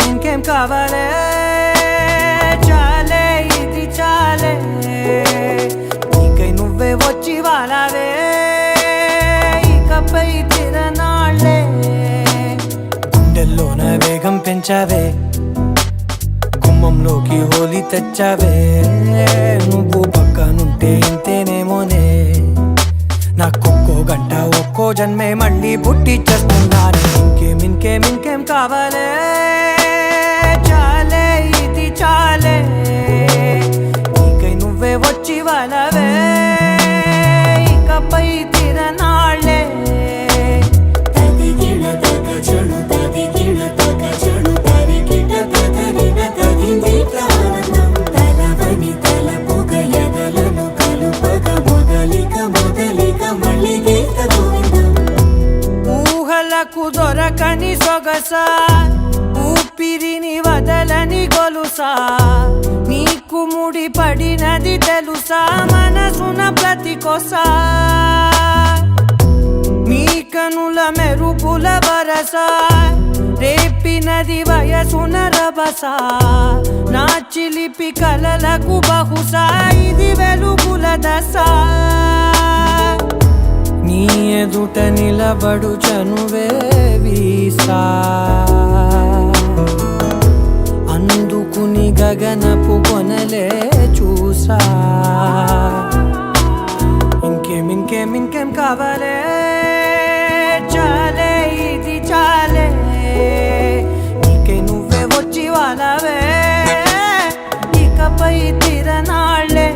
ఇంకేం కావాలే చాలే ఇది చాలే నీకై నువ్వే వచ్చి వాలావే ఇకపై తిరనాళ్ళే గుండెల్లోన వేగం పెంచావే గుమ్మంలోకి హోలీ తెచ్చావే నువ్వు పక్కనుంటే ఇంతేనేమోనే నాకొక్కో గంట ఒక్కో జన్మే మళ్ళీ పుట్టి చేస్తున్నాను ఇంకేం కావాలే చాలే ఇది చాలే నీకై నువ్వే వచ్చి వాలవే ఇకపై తిరనాళ్ళే ఊహలకు దొరకని సొగసా ఊపిరిని వదలని గొలుసా నీకు ముడి పడినది తెలుసా మనసున ప్రతి కొసా మీ కనుల మెరుపుల వరసా రేపినది వయసున రభసా నా చిలిపి కలలకు బహుశా ఇది వెలుగుల దశ నీ ఎదుట నిలబడు చనువే వీసా అందుకుని గగనపు కొనలే చూసా ఇంకేం కావాలే చాలే ఇది చాలే నీకై నువ్వే వచ్చి వాలవే ఇకపై తిరనాళ్ళే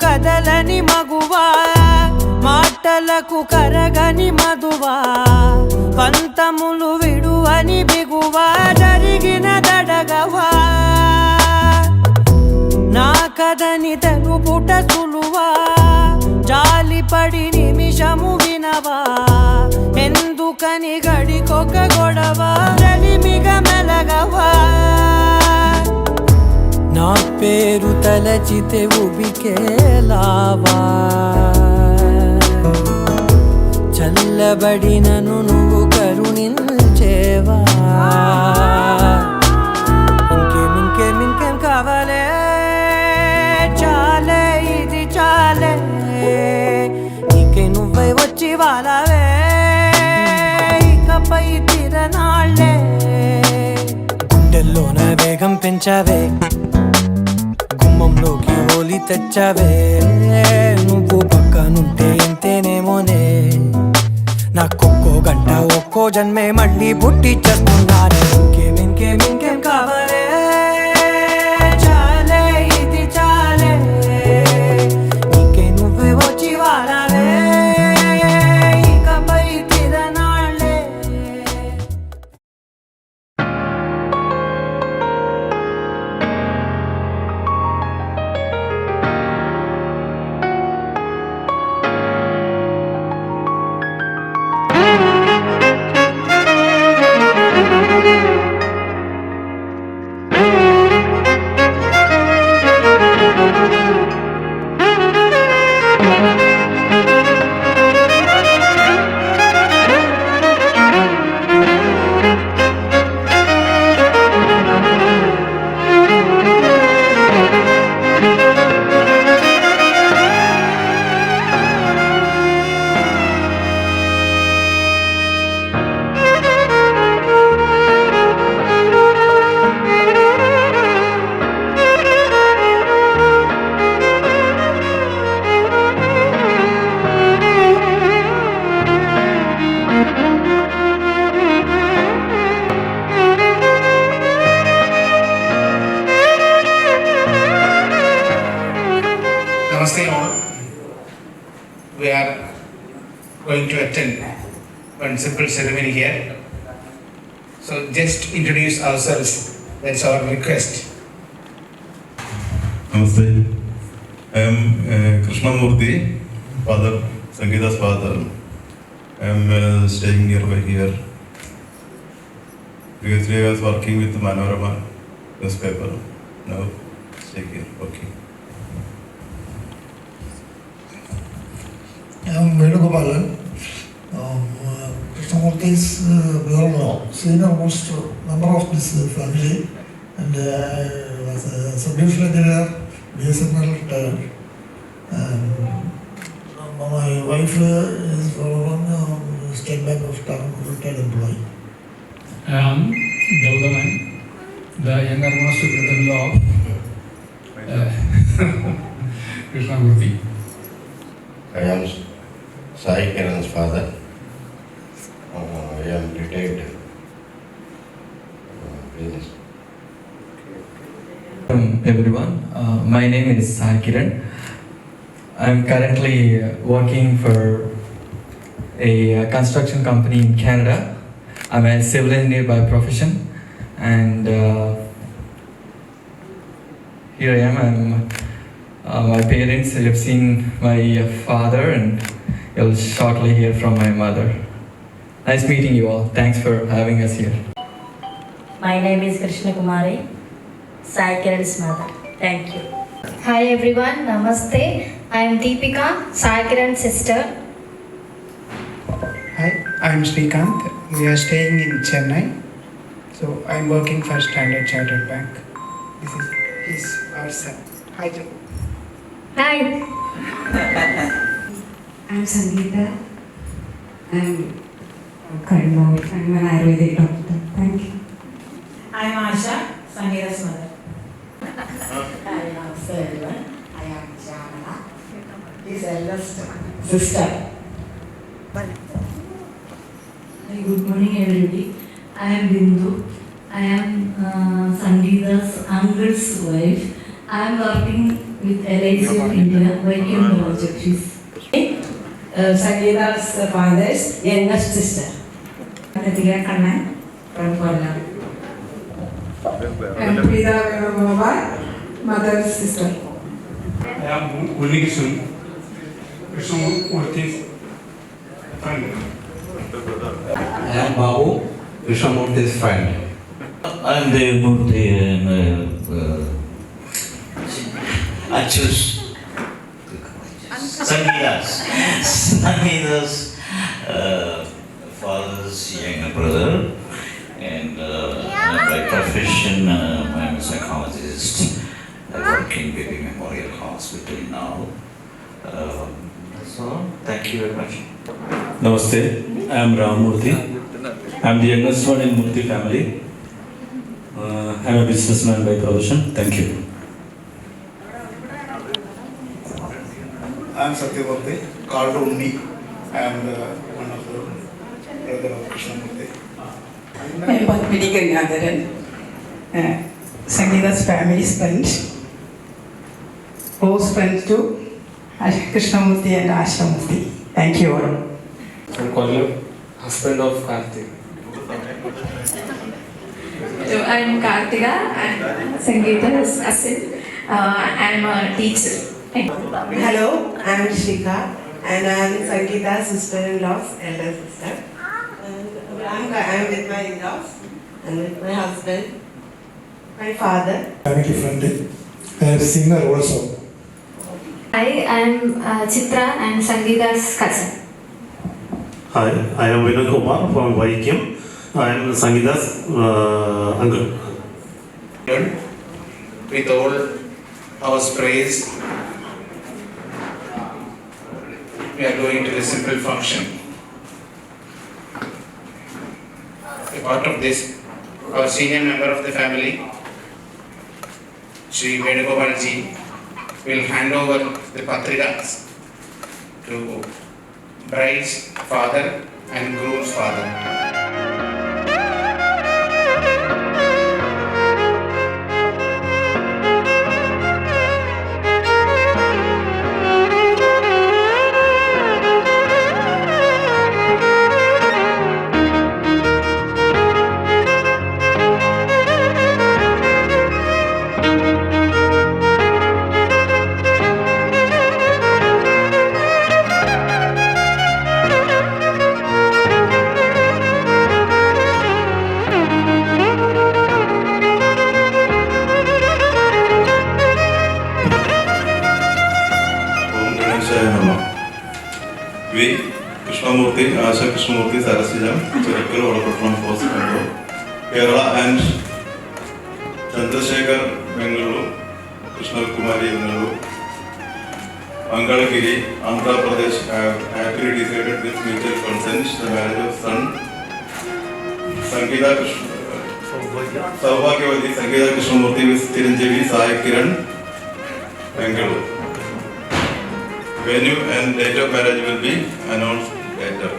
కదలని మగువా మాటలకు కరగని మధువా పంతములు విడువని బిగువా జరిగిన దడగవా నా కదని తెలుపుట సులువా జాలిపడి నిమిషము వినవా ఎందుకని గడికొక గొడవ రలిమిగ మెలగవా నా పేరు తలచితే ఉబికేలావా చల్లబడినను నువ్వు కరుణించేవా ఇంకేం కావాలే చాలే ఇది చాలే నీకై నువ్వై వచ్చి వాలవే ఇకపై తిరనాళ్ళే గుండెల్లోన వేగం పెంచావే గుమ్మంలోకి హోలీ తెచ్చావే నువ్వు పక్కనుంటే ఇంతేనేమోనే నాకొక్కో గంట ఒక్కో జన్మే మళ్ళీ పుట్టి చేస్తున్నాను ఇంకేం కావాలే చాలే ఇది చాలే నీకై నువ్వే వచ్చి వాలవే ఇకపై తిరనాళ్ళే we are going to attend one simple ceremony here. So just introduce ourselves. That's our request. Namaste. I am Krishnamurthy, father, Sangeeta's father. I am staying nearby here. Previously I was working with Manorama newspaper. Now stay here working. I am Venugopalan. Krishnamurthy is the senior most member of this family, and was a sub-division engineer, BSNL retired. My wife is one State Bank of Tamil retired employee. I am Gaudaman, the younger most brother-in-law of Krishnamurthy. I am Sai Kiran's father. I am retired business. Everyone, my name is Sai Kiran. I am currently working for a construction company in Canada. I'm a civil engineer by profession, and here I am. My parents, you have seen my father, and you'll shortly hear from my mother. Nice meeting you all. Thanks for having us here. My name is Krishna Kumari, Sai Kiran's mother. Thank you. Hi everyone, Namaste. I am Deepika, Sai Kiran's sister. Hi, I am Srikanth. We are staying in Chennai. So I am working for Standard Chartered Bank. This is our son. Hi, Joe. Hi. I am Sangeeta. I am Karnal. I am an Ayurvedic doctor. Thank you. I am Asha, Sangeeta's mother. I am Selva. I am Jamala, his eldest sister. Good morning, everybody. I am Bindu. I am Sangeeta's uncle's wife. I am working with LIC of India, Vacuum Projects. Sangeeta's father's youngest sister. Natika Kannan from Kollam. I am Prida Venugopal, mother's sister. I am Unikishun, Krishnamurthy's friend. I am Babu, Krishnamurthy's friend. I am Devamurthy, and I choose Sangeeta's father's younger brother, and by profession I am a psychologist. I work in Baby Memorial Hospital now. So thank you very much. Namaste, I am Ramurthy. I am the youngest one in Murthy family. I am a businessman by profession. Thank you. I am Satyamurthy, called Unni. I am one of the brother of Krishnamurthy. I am Padmini Gangadharan, Sangeeta's family's friend. Close friends to Krishnamurthy and Ashamurthy. Thank you all. From Kollam, husband of Karthik. I am Kartika. I am Sangeeta's cousin. I am a teacher. Hello, I am Shika and I am Sangeeta's sister-in-law's elder sister. And I am with my in-laws and with my husband, my father. Family friend. I am singer also. I am Chitra. I am Sangeeta's cousin. Hi, I am Vinod Kumar from Vaikim. I am Sangeeta's uncle. With all house praise, we are going to the simple function. A part of this, our senior member of the family, Shri Venugopalji, will hand over the patrikas to bride's father and groom's father. Krishnamurthy, Asha Krishnamurthy, Sarasijam, Chirakkal, Valapattanam Post, Bangalore. Kerala and Chandrasekhar, Bengaluru, Krishna Kumari, Bengaluru. Angalagiri, Andhra Pradesh have happily decided with mutual consent the marriage of son Sangeeta Saubhagyavati Sangeeta Krishnamurthy with Chiranjeevi Sai Kiran, Bengaluru. Venue and date of marriage will be announced later.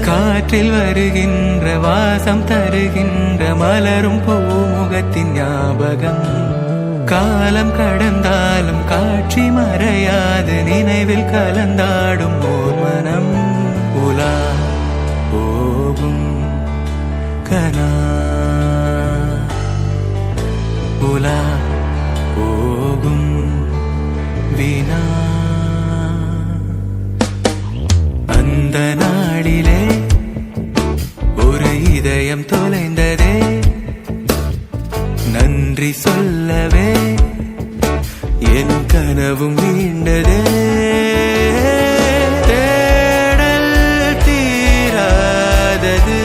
காற்றில் வருகின்ற வாசம் தருகின்ற மலரும் பூமுகத்தின் ஞாபகம் காலம் கடந்தாலும் காட்சி மறையாது நினைவில் கலந்தாடும் ஓர் மனம் உலா போகும் கனா உலா போகும் வினா அந்த நாளிலே ஒரு இதயம் தொலைந்ததே நன்றி சொல்லவே என் கனவும் மீண்டதே தேடல் தீராதது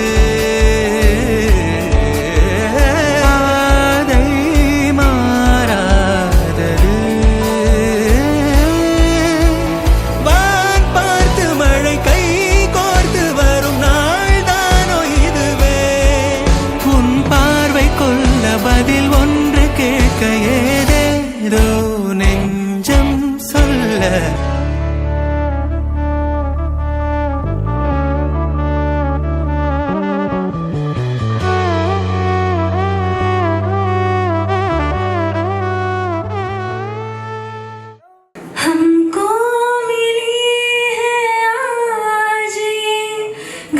பாதை மாறாதது வான் பார்த்து மழை கை கோர்த்து வரும் நாள் தானோ இதுவே உன் பார்வை கொள்ள பதில் ஒன்று கேட்க ஏதேதோ நெஞ்சம் சொல்ல हमको मिली है आज ये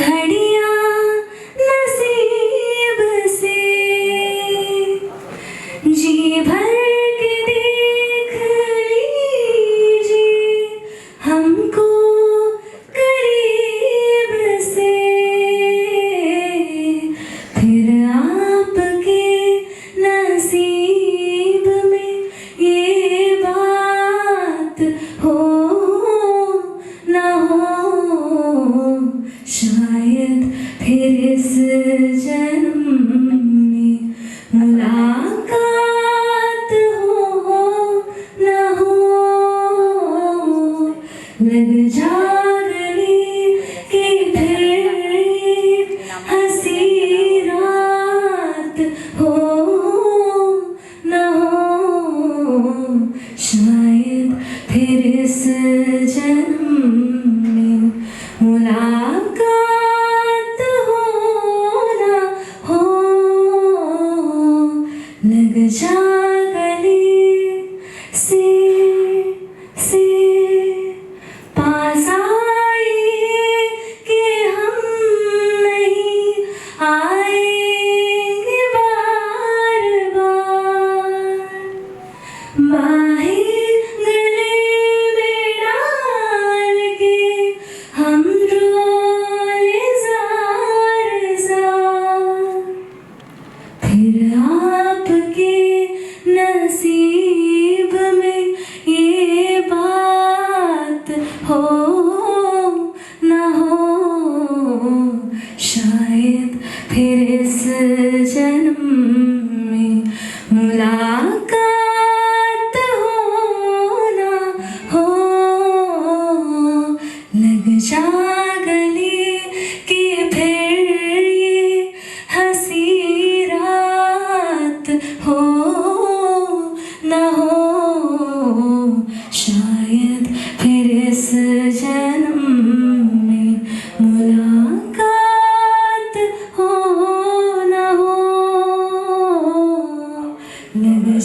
घड़ियां नसीब से जी भर के दे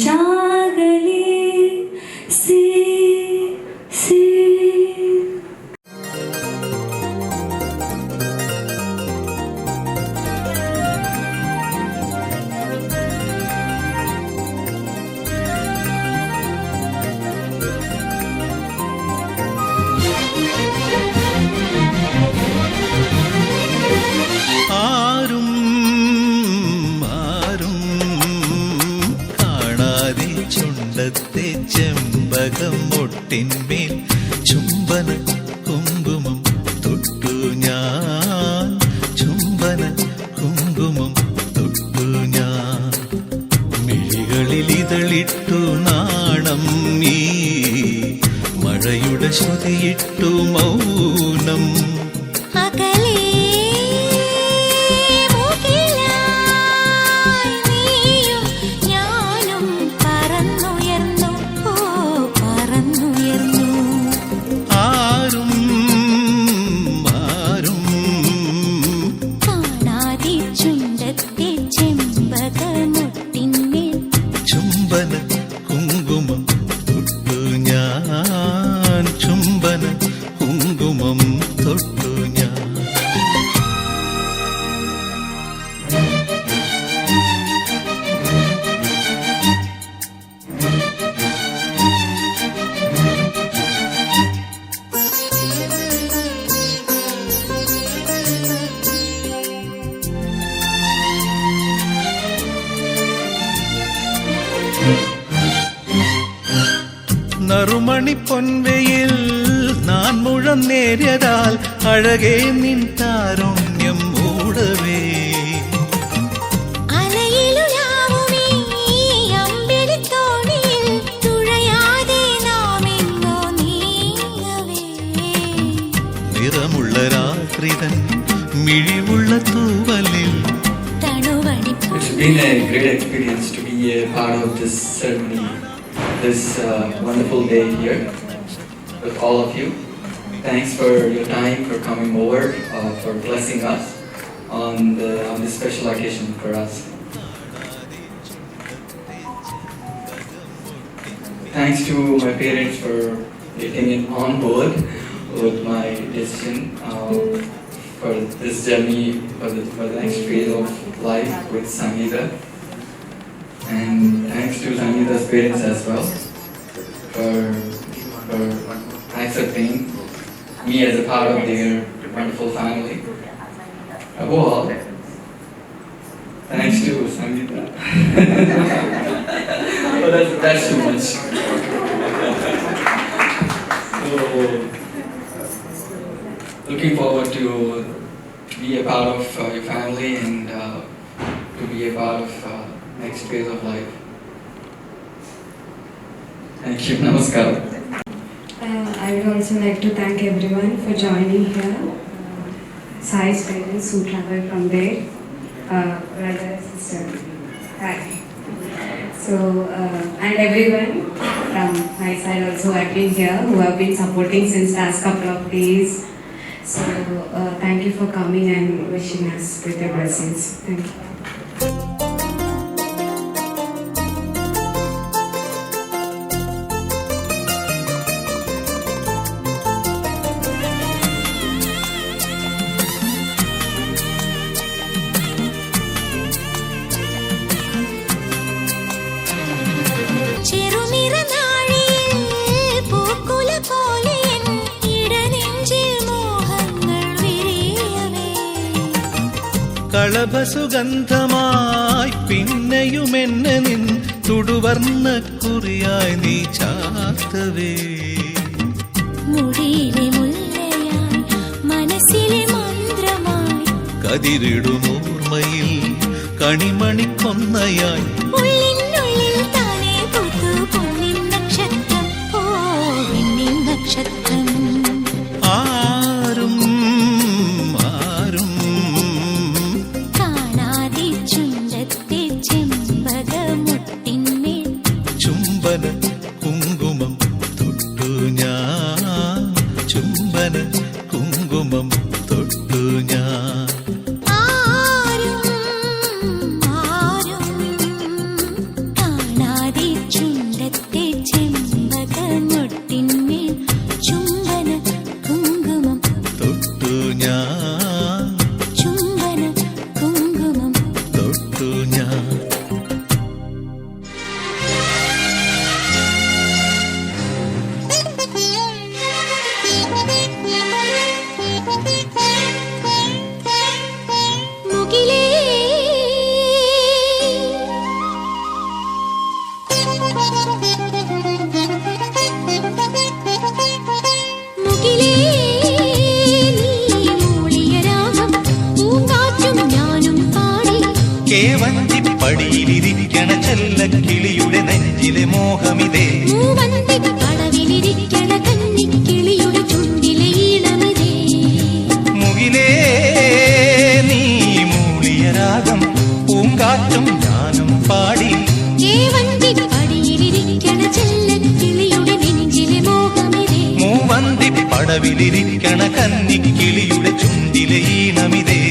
जागले से ചുണ്ടത്തെ ചെമ്പകം മുട്ടിന്മേൽ ചുംബന കുങ്കുമം തൊട്ടു ഞാൻ ചുംബന കുങ്കുമം തൊട്ടു ഞാൻ മിഴികളിൽ ഇതളിട്ടു നാണം നീ മഴയുടെ ശ്രുതിയിട്ടു മൗനം ചുംബന കുങ്കുമം തൊട്ടു ഞാൻ ചുംബന കുങ്കുമം തൊട്ടു ഞാൻ നറുമണി പൊൻവെയിൽ നാൻ മുഴം നേരിയതാൽ അഴകേ നിൻ താരുണ്യം മൂടവേ നിറമുള്ള രാത്രിതൻ മിഴിവുള്ള തൂവലിൽ. It's been a great experience to be a part of this ceremony, this wonderful day here with all of you. Thanks for your time, for coming over, for blessing us on this special occasion for us. Thanks to my parents for getting it on board with my decision for this journey, for the next phase of life with Sangeeta. And thanks to Sangeeta's parents as well for accepting me as a part of their wonderful family. Above all, thanks to Sangeeta. Oh, that's too much. So, looking forward to be a part of your family and to be a part of next phase of life. Thank you. Namaskar. I would also like to thank everyone for joining here. Sai's parents who traveled from there, brother, sister. Hi. So, and everyone from my side also who have been here, who have been supporting since last couple of days. So, thank you for coming and wishing us with your blessings. Thank you. കളഭസുഗന്ധമായി പിന്നെയുമെന്നെ നിൻ തുടുവർണ്ണ കുറിയായി നീ ചാർത്തവേ മുടിയിലെ മുല്ലയായി മനസ്സിലെ മന്ത്രമായി കതിരിടുമോർമ്മയിൽ കണിമണിക്കൊന്നയായി ഉള്ളിനുള്ളിൽ താനേ പൂത്തു പൊന്നിൻ നക്ഷത്രം ഓ വെണ്ണിൻ നക്ഷത്രം ആരും കാണാതെ ചുണ്ടത്തെ ചെമ്പകമുട്ടിന്മേൽ ചുംബന കുങ്കുമം തൊട്ടു ഞാൻ ചുംബന കുങ്കുമം തൊട്ടു ഞാൻ കാണാതെ പടിയിലിരിക്കണ ചെല്ലക്കിളിയുടെ നെഞ്ചിലെ മോഹമിതേ. പടവിലിരിക്കണ കന്നിക്കിളിയുടെ ചുണ്ടിലെ ഈണമിതേ. മുകിലേ നീ മൂളിയ രാഗം പൂങ്കാറ്റും ഞാനും പാടി. പടിയിലിരിക്കണ ചെല്ലക്കിളിയുടെ നെഞ്ചിലെ മോഹമിതേ. മൂവന്തി പടവിലിരിക്കണ കന്നിക്കിളിയുടെ ചുണ്ടിലെ ഈണമിതേ.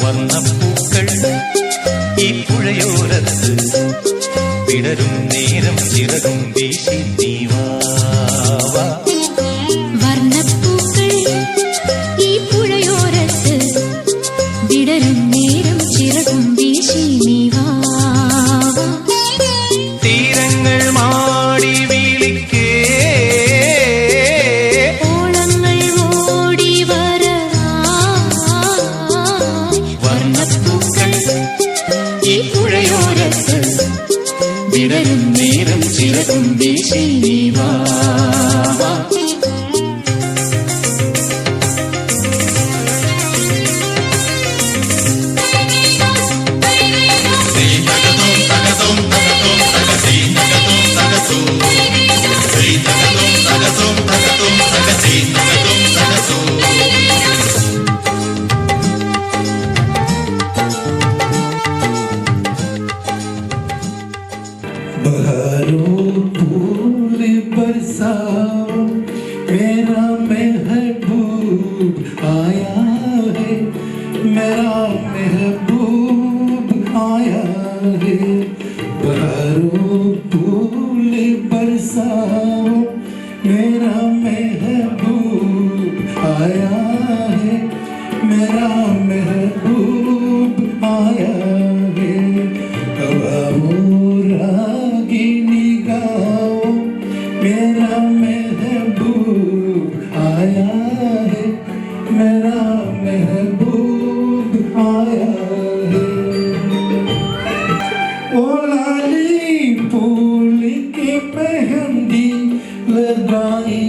വർണ്ണപ്പൂക്കൾ ഈ പുഴയോരത്ത് വിടരും നേരം ചിറകും വീശി നീവാ. വർണ്ണപ്പൂക്കൾ ഈ പുഴയോരത്ത് വിടരും നേരം ചിറകും വീശി നീവാ. തീരങ്ങൾ മാടി വിളിക്കേ ഓളങ്ങൾ ഓടി വരവായി. വർണ്ണപ്പൂക്കൾ ഈ പുഴയോരത്ത് വിടരും നേരം ചിറകും വീശി നീവാ. बहारों फूल बरसाओ, मेरा महबूब आया है, मेरा महबूब आया है. बहारों फूल बरसाओ, मेरा महबूब आया है, मेरा महबूब आया है. रागिनी गाओ, मेरा महबूब आया है, मेरा महबूब आया है. ओ लाली फूल की मेहंदी लगाई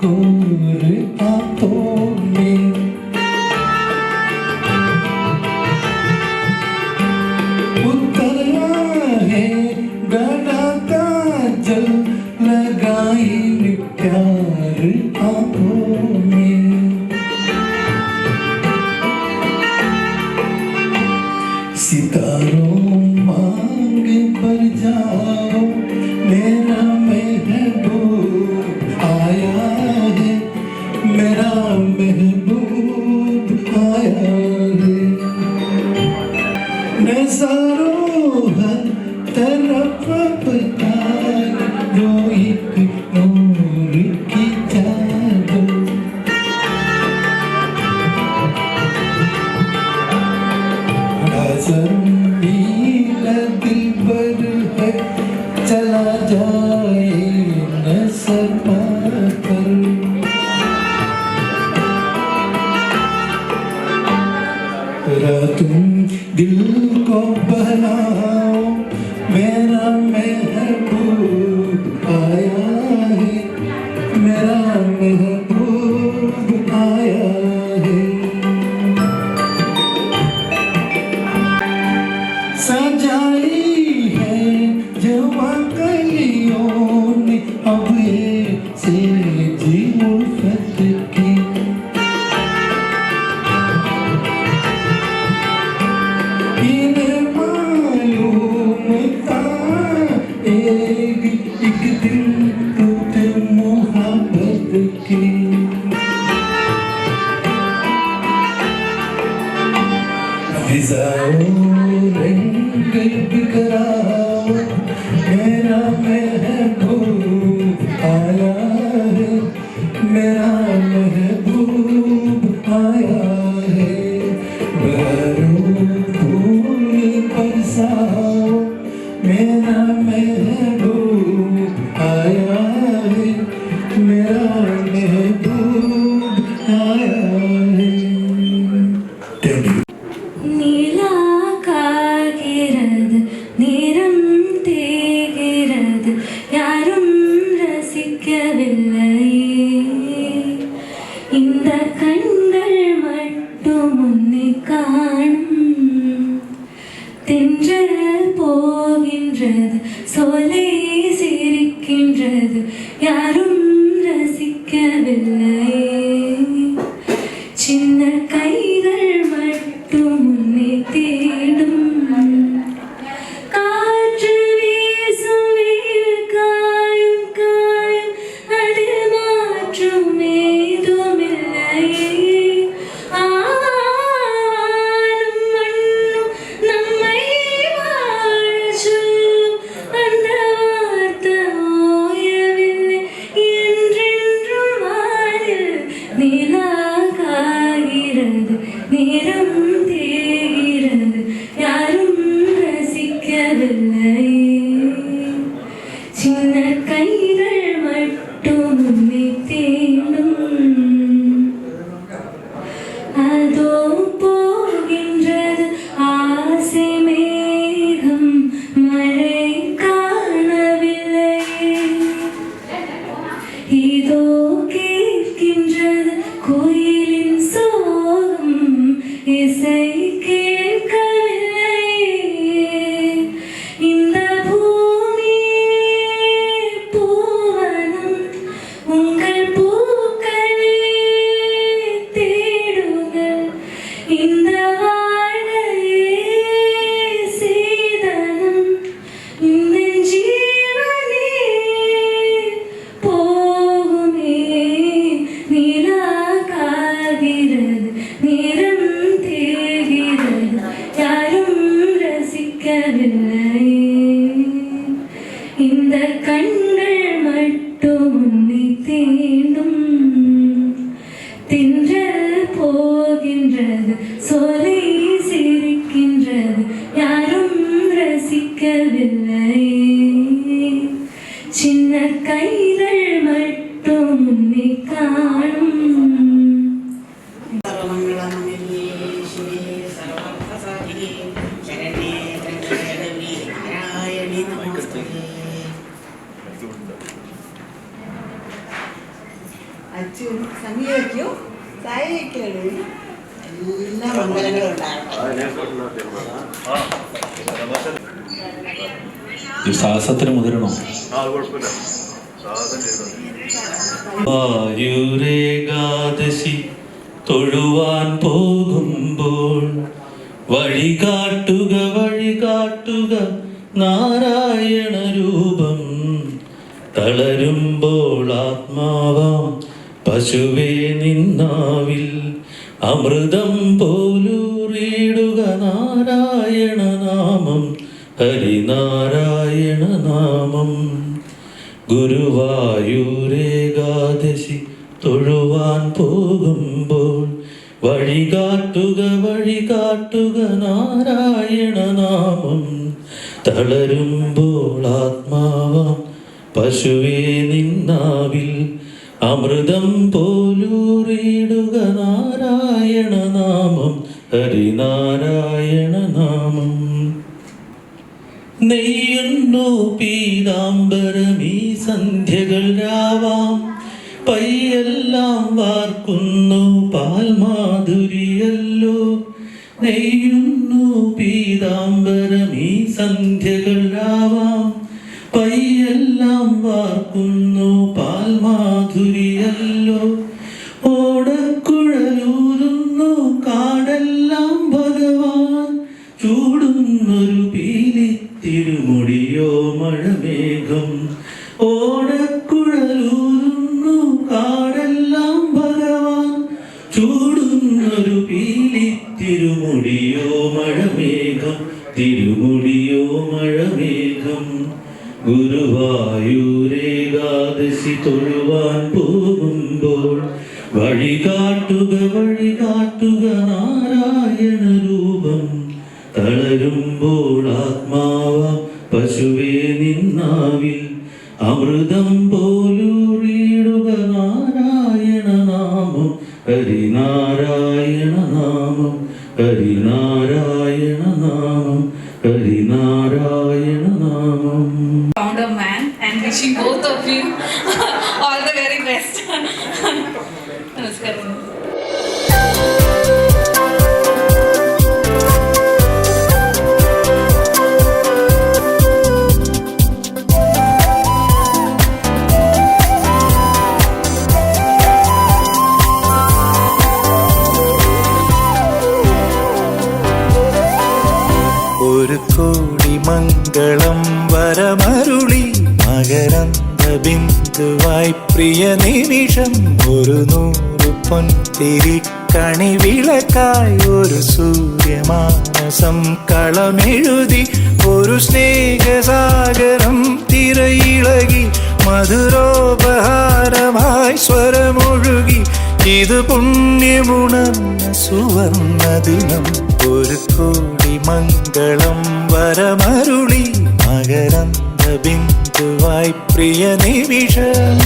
गोर हाथों में. उतरा है गला काजल लगाई प्यार आंखों में. सितारों मांग पर जाओ, मेरा महबूब आया है, मेरा महबूब आया है. नज़ारों हर तरफ बताए जो एक नूर की चादर. नज़र नीला दिलबर है, चला जाए नज़र पर. तुम दिल को बहलाओ, मेरा महबूब आया है, मेरा महबूब आया है. सजाई है जवा कलियों ने अब ये से जी उल्फत की. इन्हें मालूम था एक दिन टूट मोहब्बत की. फिजाओं रंग बिखराओ, मेरा महबूब आया है, मेरा महबूब आया है. बहारों फूल बरसाओ, मेरा महबूब आया है, मेरा महबूब आया है. தென்றல் போகின்றது, சோலை சிரிக்கின்றது, யாரும் ரசிக்கவில்லை. சின்ன கைகள் மட்டும் உன்னை தேடும். காற்று வீசும் வெயில் காயும் காயும், அதில் மாற்றம் ஏதுமில்லை. ஆனும் மண்ணும் நம்மை வாழச் சொல்லும், அந்த வார்த்தை ஓயவில்லை. என்றென்றும் வானில் நிலா காய்கிறது, நேரம் தேய்கிறது, யாரும் ரசிக்கவில்லை. சின்ன கைகள் மட்டும் உன்னை தேடும். அதோ போகின்றது ஆசை மேகம், மழை காணவில்லை. இதோ கேட்கின்றது கோயிலின் சோகம், இசை கேட்கவில்லை. இந்த பூமியே பூவனம், உங்கள் பூக்களே தேடுங்கள். இந்த வாழ்க்கையே சீதனம், இந்த ஜீவனே போகுமே. நிலா காய்கிறது, நேரம் தேய்கிறது, யாரும் ரசிக்கவில்லை. இந்த கண்கள் மட்டும் உன்னை தேடும். தென்றல் போகின்றது, சோலை சிரிக்கின்றது, யாரும் ரசிக்கவில்லை. சின்ன கைகள் மட்டும் உன்னை காணும். അച്ഛൻ സമയക്കും സായിക്കലും എല്ലാ മംഗളങ്ങളും സാഹസത്തിന് മുതിരണോ? ആയുരേകാദശി തൊഴുവാൻ പോകുമ്പോൾ വഴികാട്ടുക വഴികാട്ടുക നാരായണ രൂപം. തളരുമ്പോൾ ആത്മാവാം പശുവേ നിന്നാവിൽ അമൃതം പോലൂറിയിടുക നാരായണ നാമം, ഹരിനാരായണ നാമം. ഗുരുവായൂരേകാദശി തൊഴുവാൻ പോകുമ്പോൾ വഴികാട്ടുക വഴികാട്ടുക നാരായണ നാമം. തളരുമ്പോൾ ആത്മാവാം പശുവേ നിന്നാവിൽ അമൃതം പോലൂറിയിടുക നാരായണ നാമം, ഹരിനാരായണ നാമം. നെയ്യുന്നു പീതാംബരമീ സന്ധ്യകൾ രാവാം, പയ്യെല്ലാം വാർക്കുന്നു പാൽമാധുരിയല്ലോ. നെയ്യുന്നു പീതാംബരമീ സന്ധ്യകൾ രാവാം, പയ്യെല്ലാം വാർക്കുന്നു പാൽമാധുരിയല്ലോ. ഓടക്കുഴലൂതുന്നു കാടെല്ലാം ഭഗവാൻ, ചൂടുന്നൊരു പീലി തിരുമുടിയോ മഴമേഘം. ഓടക്കുഴലൂതുന്നു കാടെല്ലാം ഭഗവാൻ, ചൂടുന്നൊരു പീലി തിരുമുടിയോ മഴമേഘം, തിരുമുടിയോ മഴമേഘം. ഗുരുവായൂരേകാദശി തൊഴുവാൻ പോകുമ്പോൾ വഴികാട്ടുക വഴികാട്ടുക നാരായണ രൂപം. തളരുമ്പോൾ ആത്മാവാം പശുവേ നിന്നാവിൽ അമൃതം പോലൂറിയിടുക നാരായണ നാമം, ഹരിനാരായണ നാമം, ഹരിനാരായണ നാമം, ഹരിനാരായണ നാമം. Found a man and wishing both of you all the very best. Namaskaram. ഒരു കോടി മംഗളം വരമരുളി മകരന്ദ ബിന്ദുവായി പ്രിയ നിമിഷം ഒരു 100 പൊൻതിരിക്കണി വിളക്കായി ഒരു സൂര്യമാനസം കളമെഴുതി ഒരു സ്നേഹസാഗരം തിരയിളകി മധുരോപഹാരമായി സ്വരമൊഴുകി ഇത് പുണ്യമുണർന്ന സുവർണ ദിനം ഒരു കോടി മംഗളം വരമരുളി മകരന്ദ ബിന്ദുവായി പ്രിയ നിമിഷം.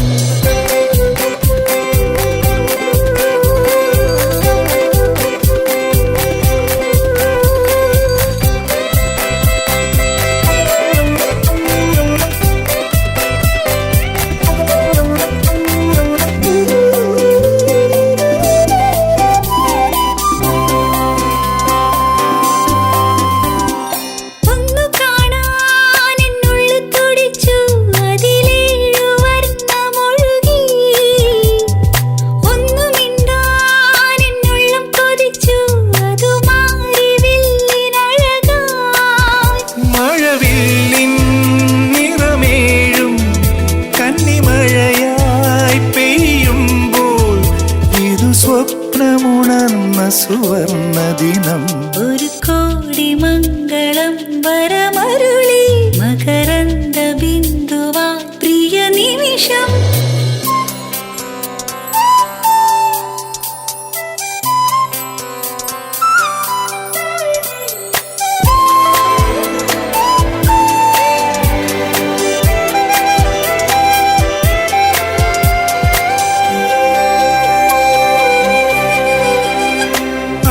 സുവർണ ദിനം ഒരു കോടി മംഗളം വരമരുളി മകരന്ദ ബിന്ദുവാ പ്രിയ നിമിഷം.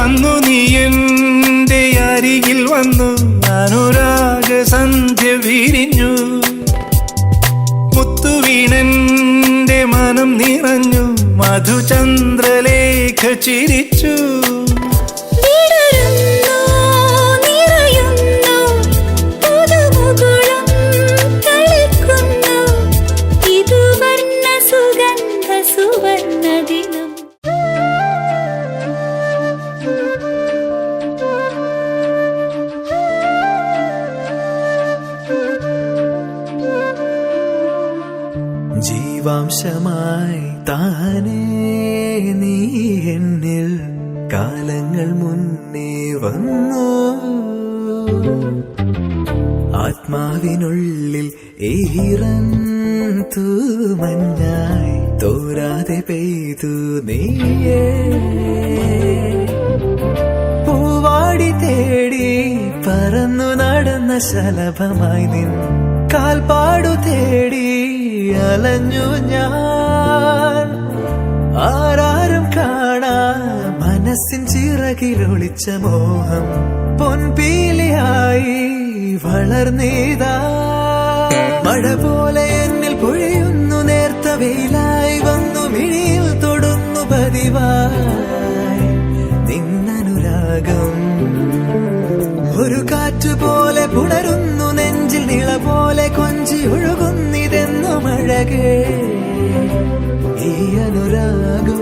അന്നു നീ എൻ്റെ അരികിൽ വന്നു അനുരാഗ സന്ധ്യ വിരിഞ്ഞു മുത്തുവീണന്റെ മനം നിറഞ്ഞു മധുചന്ദ്രലേഖ ചിരിച്ചു ഇത് വർണ്ണ സുഗന്ധ സുവർണ ദിനം. ജീവാംശമായി താനേ നീ എന്നിൽ കാലങ്ങൾ മുന്നേ വന്നു ആത്മാവിനുള്ളിൽ ഈറൻ തൂമഞ്ഞായി തോരാതെ പെയ്തു നീയേ പൂവാടി തേടി പറന്നു നടന്ന ശലഭമായി നിൻ കാൽപ്പാടു തേടി അലഞ്ഞു ഞാൻ ആരാരും കാണാ മനസ്സിൻ ചിറകിലൊളിച്ച മോഹം പൊൻപീലിയായി വളർന്നീതാ മഴ പോലെ എന്നിൽ പൊഴിയുന്നു നേർത്ത വെയിലായി വന്നു മിഴിയിൽ തൊടുന്നു പതിവായി നിന്നനുരാഗം ഒരു കാറ്റ് പോലെ പുണരുന്നു നെഞ്ചിൽ നിള പോലെ കൊഞ്ചി ഒഴുകുന്നിതെന്നു മഴകേ ഈ അനുരാഗം